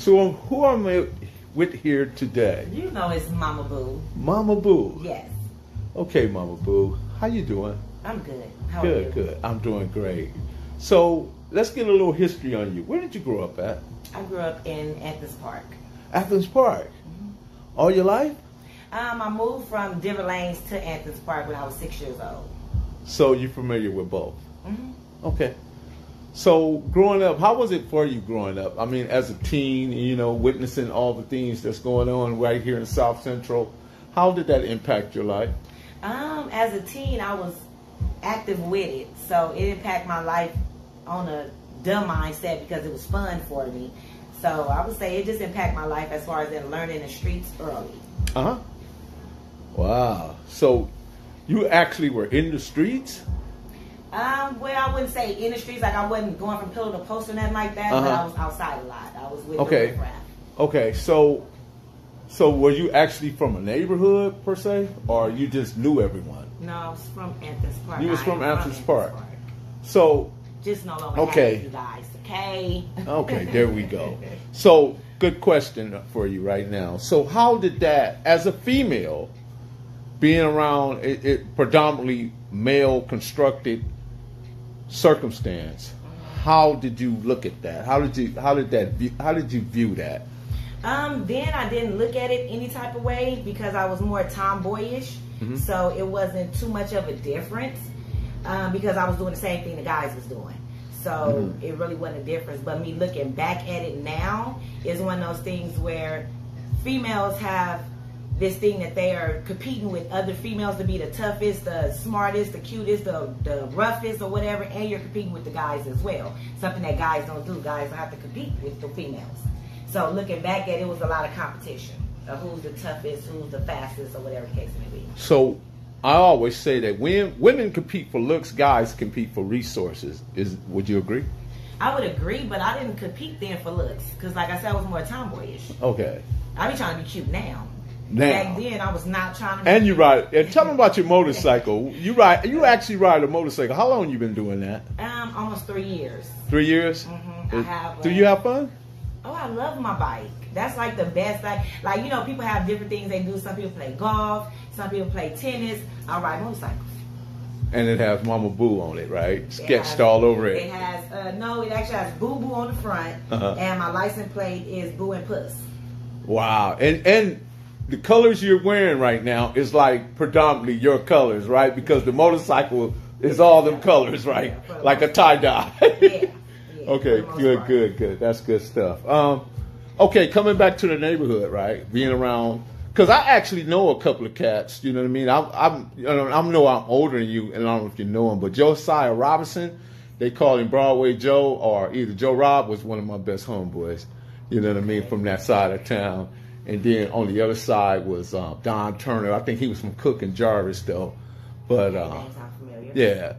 So who am I with here today? You know it's Moma Boo. Moma Boo. Yes. Okay, Moma Boo. How you doing? I'm good. How are you? Good. I'm doing great. So let's get a little history on you. Where did you grow up at? I grew up in Athens Park. Athens Park. All your life? I moved from Diver Lanes to Athens Park when I was 6 years old. So you're familiar with both? Mm-hmm. Okay. So growing up, how was it for you growing up? I mean, as a teen, you know, witnessing all the things that's going on right here in South Central, how did that impact your life? As a teen, I was active with it, so it impacted my life on a dumb mindset because it was fun for me. So I would say it just impacted my life as far as in learning the streets early. Uh-huh. Wow. So you actually were in the streets? Well, I wouldn't say in the streets, like I wasn't going from pillar to post or nothing like that, but I was outside a lot. I was with the riffraff. Okay, so were you actually from a neighborhood per se, or you just knew everyone? No, I was from Athens Park. You was from Athens Park. So just no longer have you guys, okay? Okay, there we go. So good question for you right now. So how did that, as a female, being around it predominantly male constructed circumstance, how did you look at that? How did you view that? Then I didn't look at it any type of way because I was more tomboyish. Mm-hmm. So it wasn't too much of a difference because I was doing the same thing the guys was doing. So it really wasn't a difference. But me looking back at it now is one of those things where females have this thing that they are competing with other females to be the toughest, the smartest, the cutest, the roughest or whatever, and you're competing with the guys as well. Something that guys don't do. Guys don't have to compete with the females. So looking back at it, was a lot of competition of who's the toughest, who's the fastest, or whatever the case may be. So I always say that when women compete for looks, guys compete for resources. Would you agree? I would agree, but I didn't compete then for looks because, like I said, I was more tomboyish. Okay. I be trying to be cute now. Back then, I was not trying to be And you ride. And tell me about your motorcycle. You actually ride a motorcycle. How long you been doing that? Almost 3 years. 3 years? Mm-hmm. Do you have fun? Oh, I love my bike. That's like the best. Like you know, people have different things they do. Some people play golf. Some people play tennis. I ride motorcycles. And it has Moma Boo on it, right? Sketched all over it. It has no. It actually has Boo Boo on the front, and my license plate is Boo and Puss. Wow, and the colors you're wearing right now is like predominantly your colors, right? Because the motorcycle is all them colors, right? Yeah, like a tie-dye. Yeah. Okay, good. That's good stuff. Okay, coming back to the neighborhood, right? Being around, because I actually know a couple of cats. You know what I mean? I know I'm older than you, and I don't know if you know him, but Josiah Robinson, they call him Broadway Joe, or either Joe Rob was one of my best homeboys. You know what I mean? From that side of town. And then on the other side was Don Turner. I think he was from Cook and Jarvis, though. But yeah.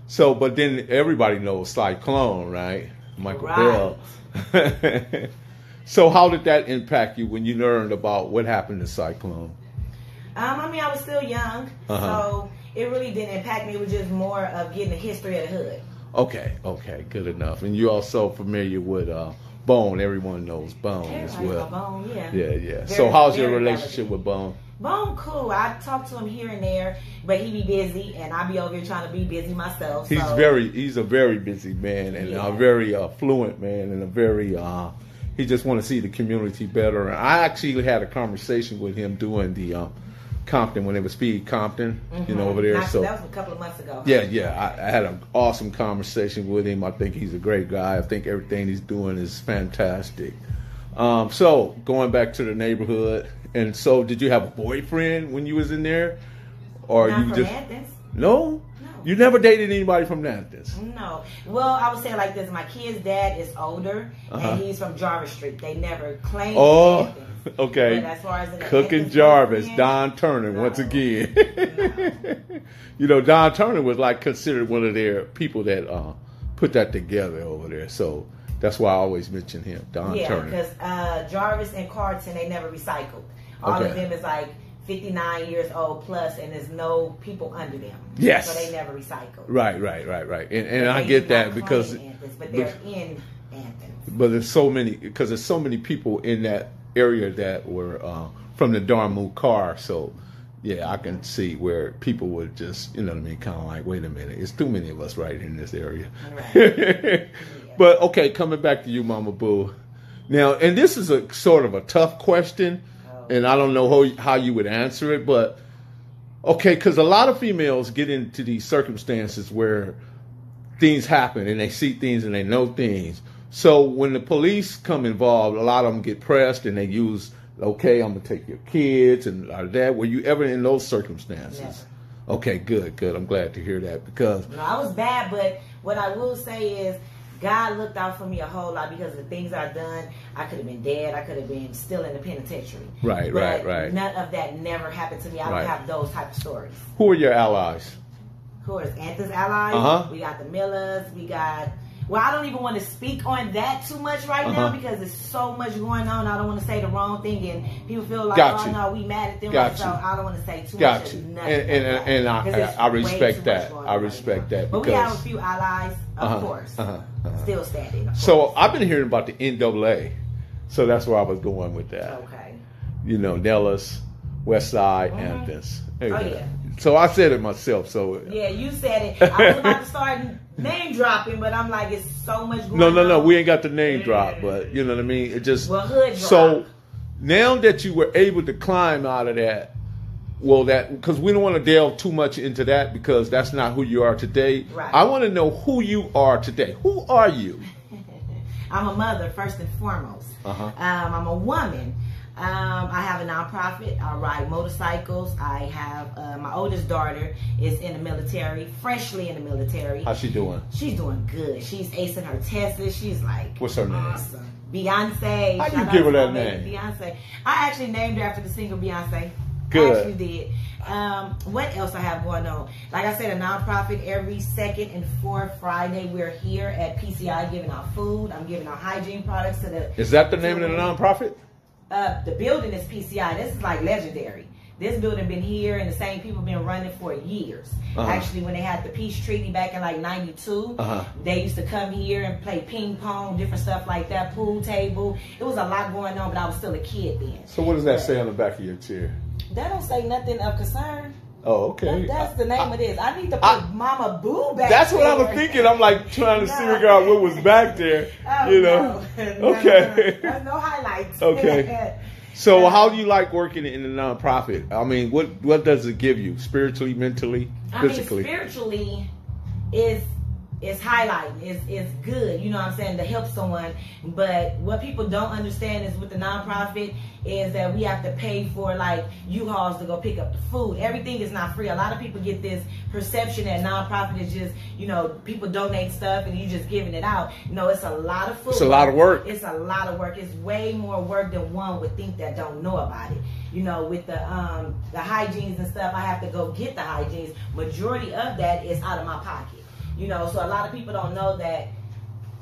So, but then everybody knows Cyclone, right? Michael Bell. So, how did that impact you when you learned about what happened to Cyclone? I mean, I was still young, so it really didn't impact me. It was just more of getting the history of the hood. Okay, good enough. And you're also familiar with Bone. Everyone knows Bone as well. Bone, yeah. Yeah. So how's your relationship with Bone? Bone cool. I talk to him here and there, but he be busy, and I be over here trying to be busy myself. He's a very busy man, and a very fluent man, and a very he just want to see the community better. And I actually had a conversation with him doing the Compton, when it was Speed Compton, you know, over there. So that was a couple of months ago. Yeah. I had an awesome conversation with him. I think he's a great guy. I think everything he's doing is fantastic. So going back to the neighborhood, and so did you have a boyfriend when you was in there, or Not you from just Athens. No? You never dated anybody from Athens? No. Well, I would say it like this: my kid's dad is older, and he's from Jarvis Street. They never claimed Athens. Okay. But as far as Cook and Jarvis, Don Turner, once again. You know, Don Turner was like considered one of their people that put that together over there. So that's why I always mention him, Don Turner. Yeah, because Jarvis and Carlton, they never recycled. All of them is like 59 years old plus, and there's no people under them. Yes. So they never recycled. Right. And I get that because... but they're in But there's so many, because there's so many people in that area that were from the Darmu car. So, yeah, I can see where people would just, you know what I mean, kind of like, wait a minute, it's too many of us right in this area. Right. But, okay, coming back to you, Moma Boo. Now, and this is a sort of a tough question, and I don't know how you would answer it, but, okay, because a lot of females get into these circumstances where things happen, and they see things and they know things. So when the police come involved, a lot of them get pressed and they use, okay, I'm going to take your kids and all that. Were you ever in those circumstances? Never. Okay, good. I'm glad to hear that because... No, I was bad, but what I will say is God looked out for me a whole lot because of the things I've done. I could have been dead. I could have been still in the penitentiary. Right. None of that never happened to me. I don't have those type of stories. Who are your allies? Who are Anthony's allies? We got the Millers. We got... Well, I don't even want to speak on that too much right now because there's so much going on. I don't want to say the wrong thing and people feel like, oh no, we mad at them. So I don't want to say too much of nothing. And I respect that. I respect that. But we have a few allies, of course, still standing. So I've been hearing about the NAA. So that's where I was going with that. Okay. You know, Nellis, West Side, Anthony's. Oh, yeah. So I said it myself. So yeah, you said it. I was about to start name dropping, but I'm like, it's so much going on. No, we ain't got the name drop, but you know what I mean. It just hood drop. So now that you were able to climb out of that, because we don't want to delve too much into that because that's not who you are today. Right. I want to know who you are today. Who are you? I'm a mother first and foremost. I'm a woman. I have a nonprofit. I ride motorcycles. I have my oldest daughter is in the military, freshly in the military. How's she doing? She's doing good. She's acing her tests. She's like, what's her name? Awesome. Beyonce. How you give her that name? Beyonce. I actually named her after the singer Beyonce. Good. I actually did. What else I have going on? Like I said, a nonprofit. Every second and fourth Friday, we're here at PCI giving out food. I'm giving out hygiene products to the... Is that the name of the nonprofit? The building is PCI. This is like legendary. This building been here and the same people been running for years. Actually, when they had the peace treaty back in like 92, they used to come here and play ping pong, different stuff like that, pool table. It was a lot going on, but I was still a kid then. So what does that say on the back of your chair? That don't say nothing of concern. Oh, okay. That's the name of this. I need to put Moma Boo back That's what I was thinking. I'm like trying to figure out what was back there. Oh, you know? No. Okay. There's no highlights. Okay. So how do you like working in the nonprofit? I mean, what does it give you? Spiritually, mentally, physically? I mean, spiritually is highlighting. It's good, you know what I'm saying, to help someone. But what people don't understand is with the nonprofit is that we have to pay for like U-Hauls to go pick up the food. Everything is not free. A lot of people get this perception that nonprofit is just, you know, people donate stuff and you just giving it out. No, it's a lot of food. It's a lot of work. It's a lot of work. It's way more work than one would think that don't know about it. You know, with the hygienes and stuff, I have to go get the hygienes. Majority of that is out of my pocket. You know, so a lot of people don't know that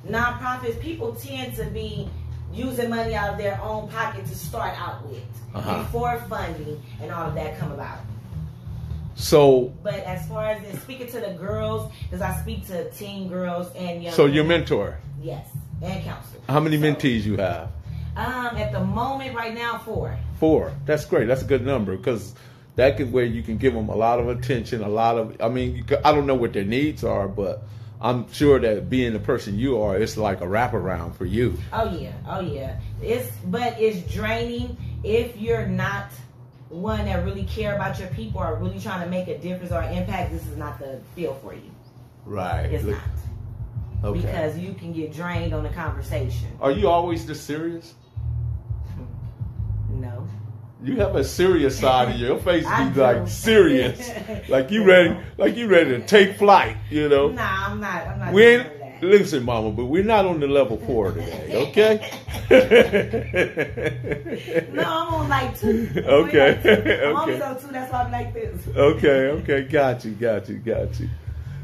nonprofits, people tend to be using money out of their own pocket to start out with before funding and all of that come about. So, but as far as speaking to the girls, because I speak to teen girls and young. So, your mentor? Yes, and counselor. How many mentees you have? At the moment, right now, 4. 4. That's great. That's a good number because that could where you can give them a lot of attention, a lot of. I mean, I don't know what their needs are, but I'm sure that being the person you are, it's like a wraparound for you. Oh yeah. It's draining if you're not one that really care about your people or really trying to make a difference or impact. This is not the field for you. Right. It's not. Okay. Because you can get drained on the conversation. Are you always this serious? No. You have a serious side of your face. Be like serious, like you ready to take flight. You know. Nah, I'm not. We ain't. Listen, Mama, but we're not on the level 4 today, okay? No, I'm on like 2. Okay. I'm always on 2. That's why I'm like this. Okay. Got you.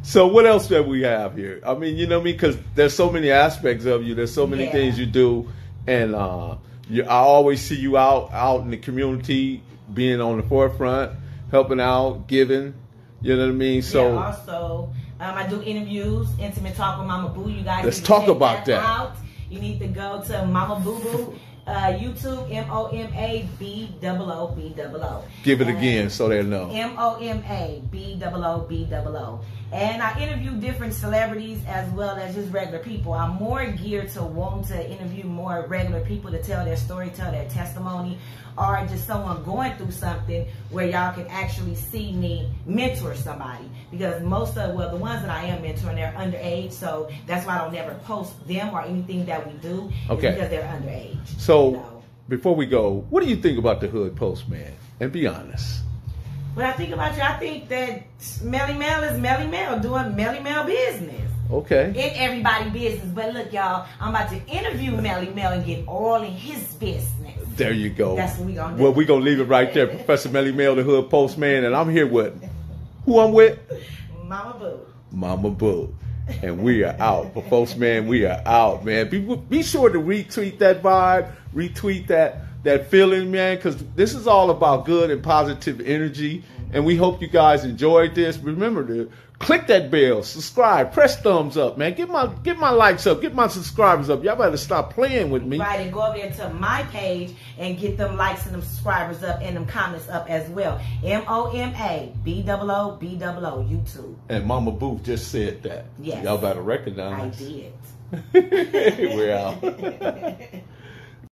So what else that we have here? I mean, you know me, because there's so many aspects of you. There's so many things you do, and I always see you out in the community, being on the forefront, helping out, giving. You know what I mean? So also, I do interviews, intimate talk with Moma Boo. You guys, let's talk about that. you need to go to Moma Boo Boo. YouTube, MOMABOOBOO. Give it again so they'll know. MOMABOOBOO. And I interview different celebrities as well as just regular people. I'm more geared to want to interview more regular people to tell their story, tell their testimony, or just someone going through something where y'all can actually see me mentor somebody. Because most of, well, the ones that I am mentoring, they're underage, so that's why I don't never post them or anything that we do. Okay. Because they're underage. So, before we go, what do you think about the Hood Postman? And be honest. When I think about you, I think that Melly Mel is Melly Mel doing Melly Mel business. Okay. In everybody's business. But look, y'all, I'm about to interview Melly Mel and get all in his business. There you go. That's what we gonna do. Well, we're going to leave it right there. Professor Melly Mel, the Hood Postman, and I'm here with, who I'm with? Moma Boo. Moma Boo. And we are out. For folks, man, we are out, man. Be sure to retweet that vibe, retweet that feeling, man, because this is all about good and positive energy. And we hope you guys enjoyed this. Remember to click that bell, subscribe, press thumbs up, man. Get my likes up, get my subscribers up. Y'all better stop playing with me. Right, and go over there to my page and get them likes and them subscribers up and them comments up as well. MOMABOOBOO, YouTube. And Moma Boo just said that. Yes. Y'all better recognize. I did. We're out.